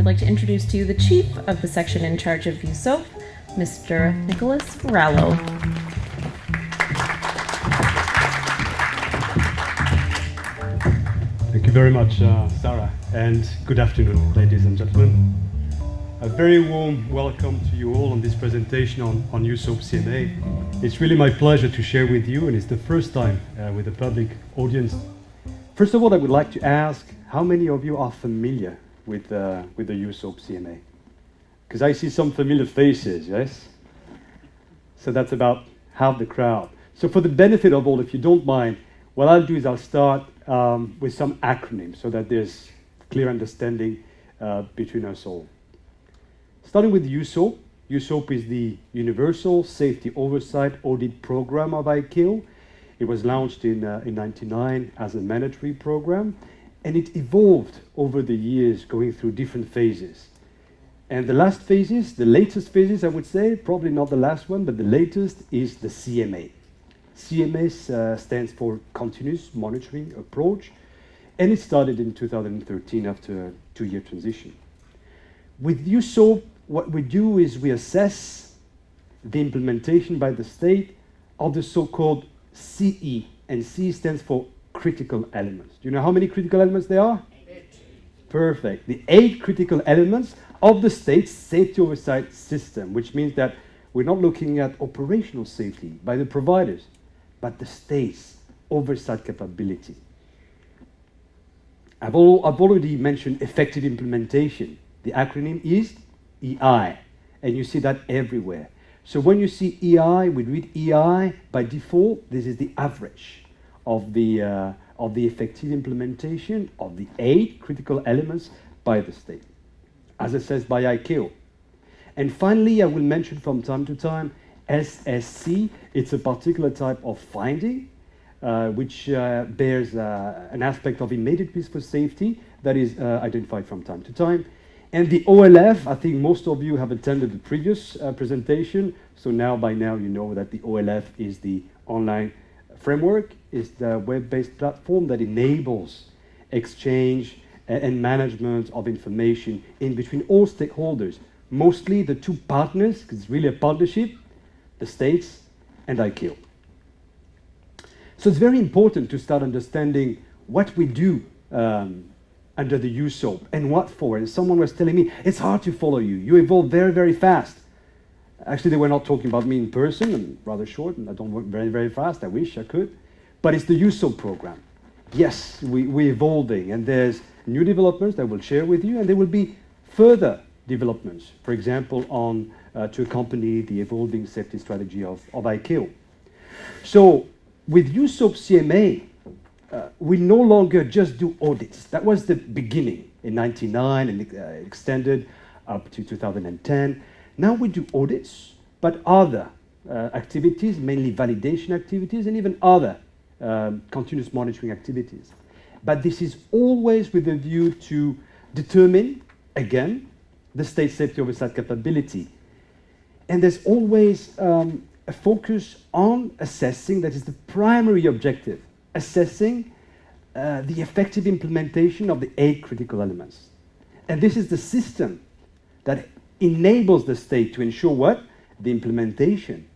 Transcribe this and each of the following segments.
would like to introduce to you the chief of the section in charge of USOAP, Mr. Nicolas Rallo. Thank you very much, Sarah, and good afternoon, ladies and gentlemen. A very warm welcome to you all on this presentation on USOAP CMA. It's really my pleasure to share with you, and it's the first time with a public audience. First of all, I would like to ask, how many of you are familiar with the USOAP CMA? Because I see some familiar faces, yes? So that's about half the crowd. So for the benefit of all, if you don't mind, what I'll do is I'll start with some acronyms so that there's clear understanding between us all. Starting with USOAP. USOAP is the Universal Safety Oversight Audit Program of ICAO. It was launched in 1999 as a mandatory program, and it evolved over the years, going through different phases. And the latest phases, I would say, probably not the last one, but the latest is the CMA. CMA stands for Continuous Monitoring Approach, and it started in 2013 after a 2-year transition. With USOAP, what we do is we assess the implementation by the state of the so-called CE, and CE stands for critical elements. Do you know how many critical elements there are? 8. Perfect. The 8 critical elements of the state's safety oversight system, which means that we're not looking at operational safety by the providers, but the state's oversight capability. I've already mentioned effective implementation. The acronym is EI, and you see that everywhere. So when you see EI, we read EI by default. This is the average of the effective implementation of the 8 critical elements by the state, as assessed by ICAO. And finally, I will mention from time to time SSC. It's a particular type of finding which bears an aspect of immediate risk for safety that is identified from time to time. And the OLF, I think most of you have attended the previous presentation, so by now you know that the OLF is the online framework, is the web-based platform that enables exchange and management of information in between all stakeholders, mostly the 2 partners, because it's really a partnership, the states and ICAO. So it's very important to start understanding what we do under the USOAP and what for. And someone was telling me, it's hard to follow you. You evolve very, very fast. Actually, they were not talking about me in person. I'm rather short and I don't work very, very fast. I wish I could. But it's the USOAP program. Yes, we're evolving, and there's new developments that we'll share with you, and there will be further developments, for example, on to accompany the evolving safety strategy of ICAO. So with USOAP CMA, we no longer just do audits. That was the beginning in 1999 and extended up to 2010. Now we do audits, but other activities, mainly validation activities, and even other continuous monitoring activities. But this is always with a view to determine, again, the state safety oversight capability. And there's always a focus on assessing, that is the primary objective, assessing the effective implementation of the 8 critical elements. And this is the system that enables the state to ensure what? The implementation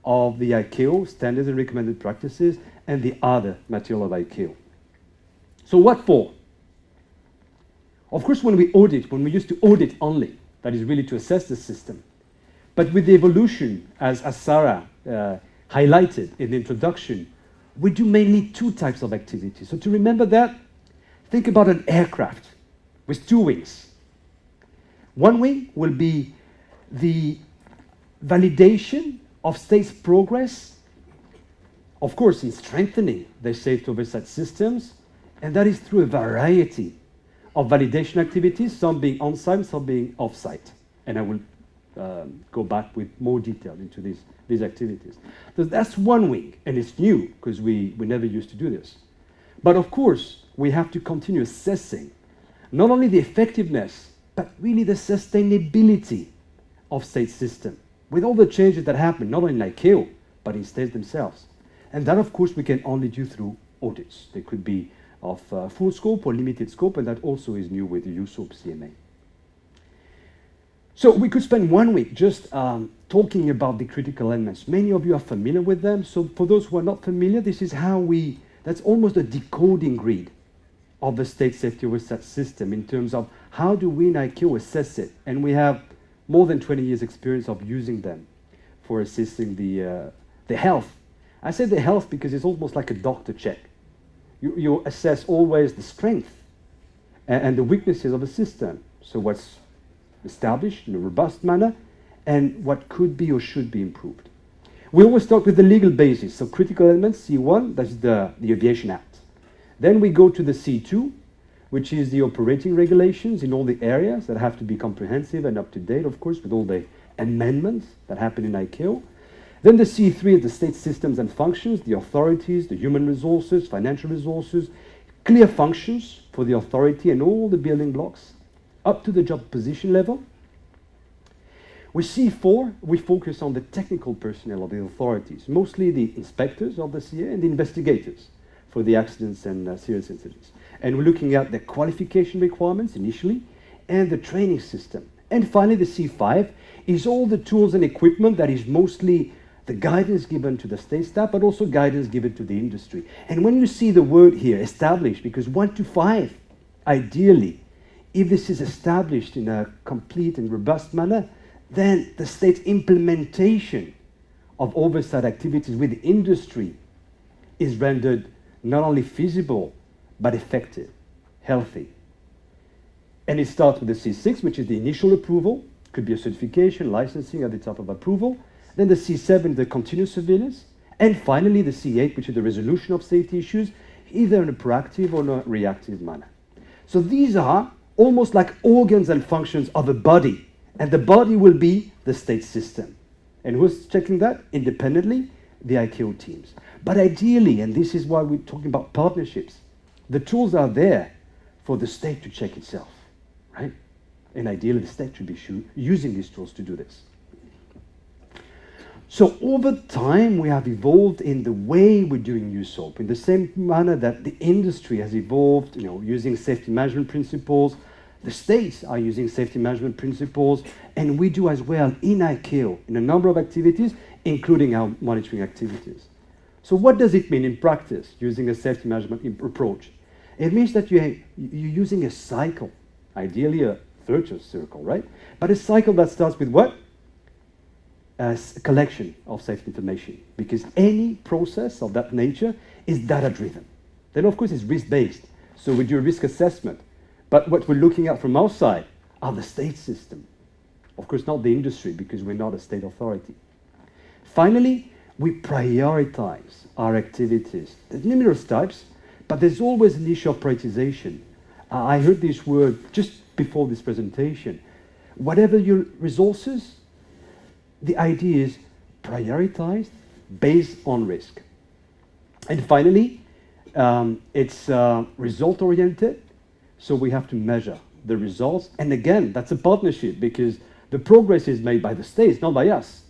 of the ICAO standards and recommended practices and the other material of ICAO. So what for? Of course, when we used to audit only, that is really to assess the system. But with the evolution, as Sarah highlighted in the introduction, we do mainly 2 types of activities. So to remember that, think about an aircraft with 2 wings. One wing will be the validation of states' progress, of course, in strengthening their safety oversight systems, and that is through a variety of validation activities, some being on-site, some being off-site. And I will go back with more detail into these activities. So that's one wing, and it's new because we never used to do this. But of course, we have to continue assessing not only the effectiveness, but really the sustainability of state system, with all the changes that happen, not only in ICAO, but in states themselves. And that, of course, we can only do through audits. They could be of full scope or limited scope, and that also is new with the USOAP CMA. So we could spend 1 week just talking about the critical elements. Many of you are familiar with them. So for those who are not familiar, this is how that's almost a decoding grid of the state safety oversight system in terms of how do we in ICAO assess it. And we have more than 20 years experience of using them for assessing the health. I say the health because it's almost like a doctor check. You assess always the strength and the weaknesses of a system. So what's established in a robust manner and what could be or should be improved. We always start with the legal basis. So critical elements, C1, that's the Aviation Act. Then we go to the C2, which is the operating regulations in all the areas that have to be comprehensive and up to date, of course, with all the amendments that happen in ICAO. Then the C3 is the state systems and functions, the authorities, the human resources, financial resources, clear functions for the authority and all the building blocks up to the job position level. With C4, we focus on the technical personnel of the authorities, mostly the inspectors of the CA and the investigators for the accidents and serious incidents. And we're looking at the qualification requirements initially and the training system. And finally, the C5 is all the tools and equipment that is mostly the guidance given to the state staff, but also guidance given to the industry. And when you see the word here, established, because 1 to 5, ideally, if this is established in a complete and robust manner, then the state implementation of oversight activities with the industry is rendered not only feasible, but effective, healthy. And it starts with the C6, which is the initial approval, could be a certification, licensing at the top of approval. Then the C7, the continuous surveillance. And finally, the C8, which is the resolution of safety issues, either in a proactive or in a reactive manner. So these are almost like organs and functions of a body. And the body will be the state system. And who's checking that? Independently, the ICAO teams. But ideally, and this is why we're talking about partnerships, the tools are there for the state to check itself, right? And ideally, the state should be using these tools to do this. So over time, we have evolved in the way we're doing USOAP, in the same manner that the industry has evolved, using safety management principles. The states are using safety management principles, and we do as well in ICAO in a number of activities, including our monitoring activities. So what does it mean in practice, using a safety management approach? It means that you're using a cycle, ideally a virtuous circle, right? But a cycle that starts with what? A collection of safety information, because any process of that nature is data-driven. Then, of course, it's risk-based. So we do a risk assessment. But what we're looking at from our side are the state system. Of course, not the industry, because we're not a state authority. Finally, we prioritize our activities. There's numerous types, but there's always an issue of prioritization. I heard this word just before this presentation. Whatever your resources, the idea is prioritized based on risk. And finally, it's result-oriented, so we have to measure the results. And again, that's a partnership, because the progress is made by the states, not by us.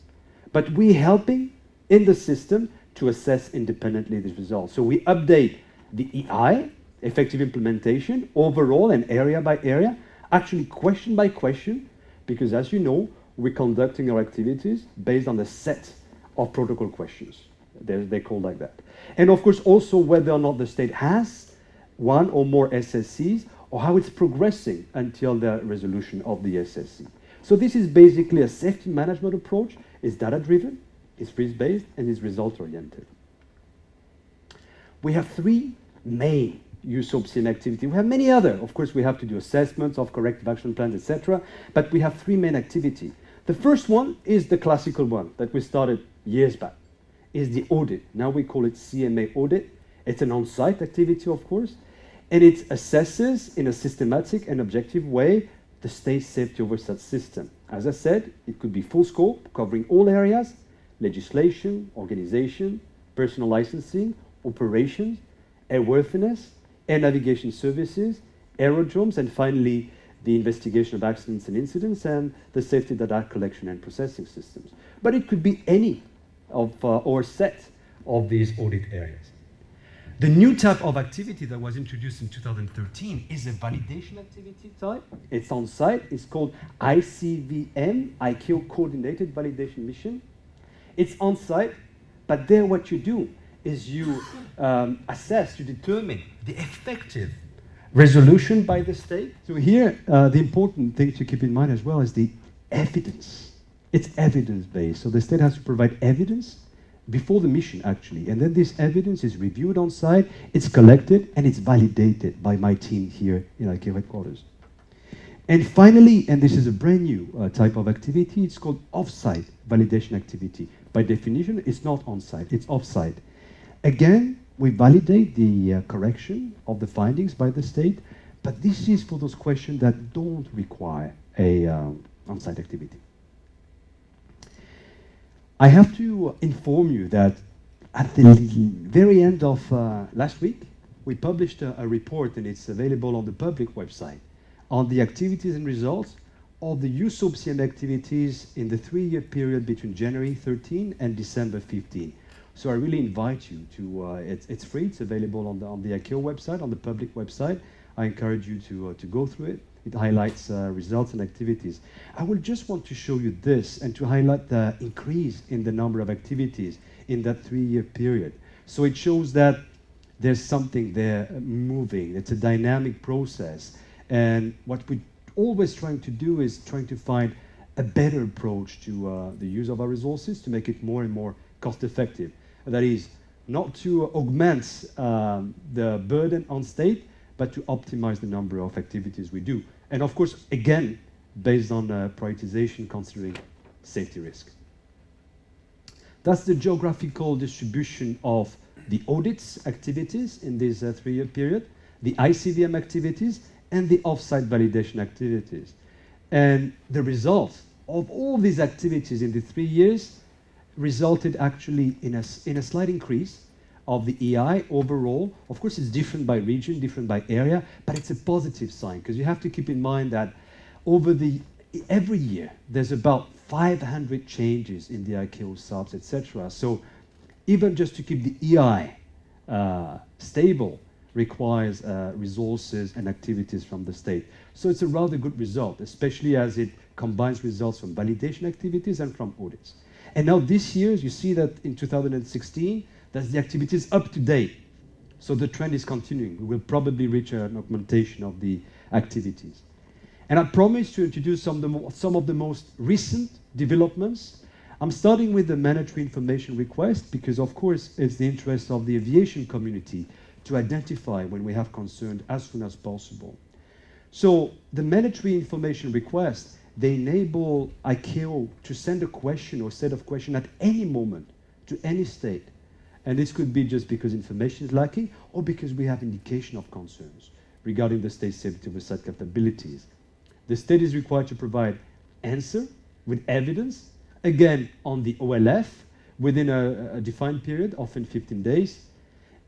But we're helping in the system to assess independently these results. So we update the EI, effective implementation, overall and area by area, actually question by question, because as you know, we're conducting our activities based on a set of protocol questions. They're called like that. And of course, also whether or not the state has one or more SSCs, or how it's progressing until the resolution of the SSC. So this is basically a safety management approach. It's data-driven, it's risk-based, and it's result-oriented. We have 3 main USOAP CMA activities. We have many other. Of course, we have to do assessments of corrective action plans, etc. But we have 3 main activities. The first one is the classical one that we started years back, is the audit. Now we call it CMA audit. It's an on-site activity, of course, and it assesses in a systematic and objective way the state safety oversight system. As I said, it could be full scope, covering all areas: legislation, organization, personal licensing, operations, airworthiness, air navigation services, aerodromes, and finally, the investigation of accidents and incidents, and the safety data collection and processing systems. But it could be any of or set of these audit areas. The new type of activity that was introduced in 2013 is a validation activity type. It's on site. It's called ICVM, ICAO Coordinated Validation Mission. It's on site, but there what you do is you assess, you determine the effective resolution by the state. So here, the important thing to keep in mind as well is the evidence. It's evidence-based. So the state has to provide evidence before the mission, actually. And then this evidence is reviewed on site, it's collected, and it's validated by my team here in ICAO headquarters. And finally, and this is a brand new type of activity, it's called off-site validation activity. By definition, it's not on-site, it's off-site. Again, we validate the correction of the findings by the state, but this is for those questions that don't require a on-site activity. I have to inform you that at the very end of last week, we published a report, and it's available on the public website, on the activities and results of the USOAP CMA activities in the 3-year period between January 13 and December 15. So I really invite you to, it's free, it's available on the ICAO website, on the public website. I encourage you to go through it. It highlights results and activities. I will just want to show you this and to highlight the increase in the number of activities in that 3-year period. So it shows that there's something there moving. It's a dynamic process. And what we're always trying to do is trying to find a better approach to the use of our resources to make it more and more cost effective. That is, not to augment the burden on state, but to optimize the number of activities we do. And of course, again, based on prioritization considering safety risk. That's the geographical distribution of the audits activities in this 3-year period, the ICVM activities, and the off-site validation activities. And the results of all these activities in the 3 years resulted actually in a slight increase of the EI overall. Of course, it's different by region, different by area, but it's a positive sign because you have to keep in mind that every year there's about 500 changes in the ICAO SOPs, etc. So even just to keep the EI stable requires resources and activities from the state. So it's a rather good result, especially as it combines results from validation activities and from audits. And now this year, you see that in 2016, that's the activities up to date. So the trend is continuing. We will probably reach an augmentation of the activities. And I promise to introduce some of the most recent developments. I'm starting with the mandatory information request because, of course, it's the interest of the aviation community to identify when we have concern as soon as possible. So the mandatory information request, they enable ICAO to send a question or set of questions at any moment to any state. And this could be just because information is lacking or because we have indication of concerns regarding the state safety oversight capabilities. The state is required to provide answer with evidence, again on the OLF, within a defined period, often 15 days.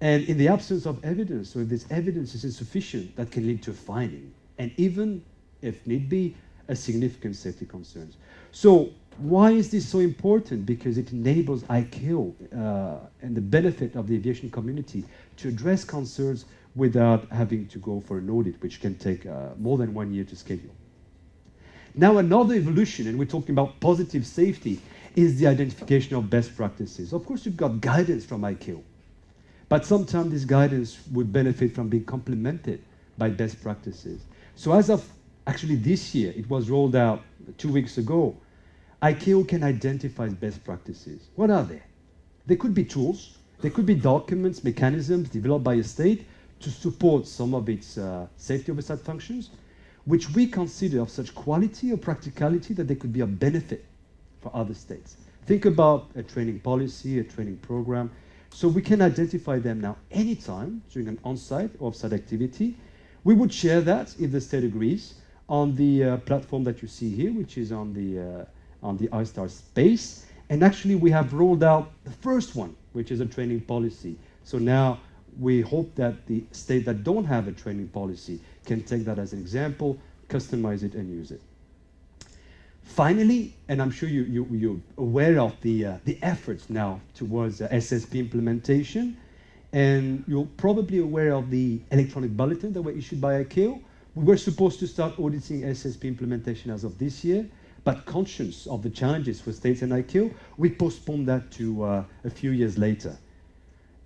And in the absence of evidence, so if this evidence is insufficient, that can lead to a finding, and even, if need be, a significant safety concerns. So why is this so important? Because it enables ICAO and the benefit of the aviation community to address concerns without having to go for an audit, which can take more than 1 year to schedule. Now another evolution, and we're talking about positive safety, is the identification of best practices. Of course, you've got guidance from ICAO, but sometimes this guidance would benefit from being complemented by best practices. So as of actually this year, it was rolled out 2 weeks ago, ICAO can identify best practices. What are they? They could be tools, they could be documents, mechanisms developed by a state to support some of its safety oversight functions, which we consider of such quality or practicality that they could be of benefit for other states. Think about a training policy, a training program. So we can identify them now anytime during an on-site or off-site activity. We would share that, if the state agrees, on the platform that you see here, which is on the iStar space. And actually, we have rolled out the first one, which is a training policy. So now we hope that the states that don't have a training policy can take that as an example, customize it, and use it. Finally, and I'm sure you're aware of the efforts now towards SSP implementation, And you're probably aware of the electronic bulletin that were issued by ICAO. We were supposed to start auditing SSP implementation as of this year, but conscious of the challenges for states and ICAO, we postponed that to a few years later.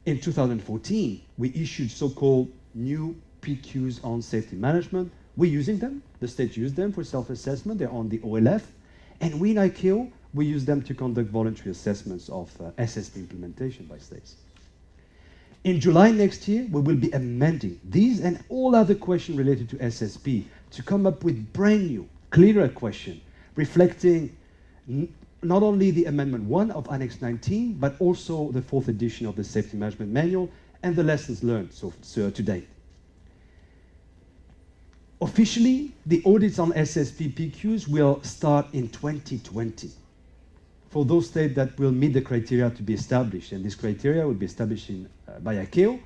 In 2014, we issued so-called new PQs on safety management. We're using them. The states use them for self-assessment. They're on the OLF. And we in ICAO, we use them to conduct voluntary assessments of SSP implementation by states. In July next year, we will be amending these and all other questions related to SSP to come up with brand new, clearer questions, reflecting not only the Amendment 1 of Annex 19, but also the 4th edition of the Safety Management Manual and the lessons learned so to date. Officially, the audits on SSP PQs will start in 2020 for those states that will meet the criteria to be established. And this criteria will be established by ICAO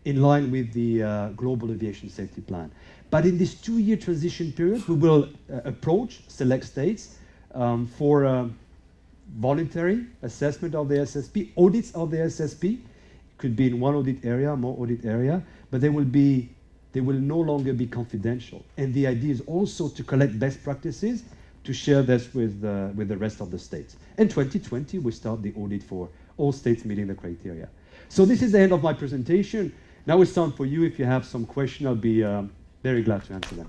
in line with the Global Aviation Safety Plan. But in this 2-year transition period, we will approach select states for voluntary assessment of the SSP, audits of the SSP. Could be in one audit area, more audit area, but they will no longer be confidential. And the idea is also to collect best practices to share this with the rest of the states. In 2020, we start the audit for all states meeting the criteria. So this is the end of my presentation. Now it's time for you. If you have some question, I'll be very glad to answer them.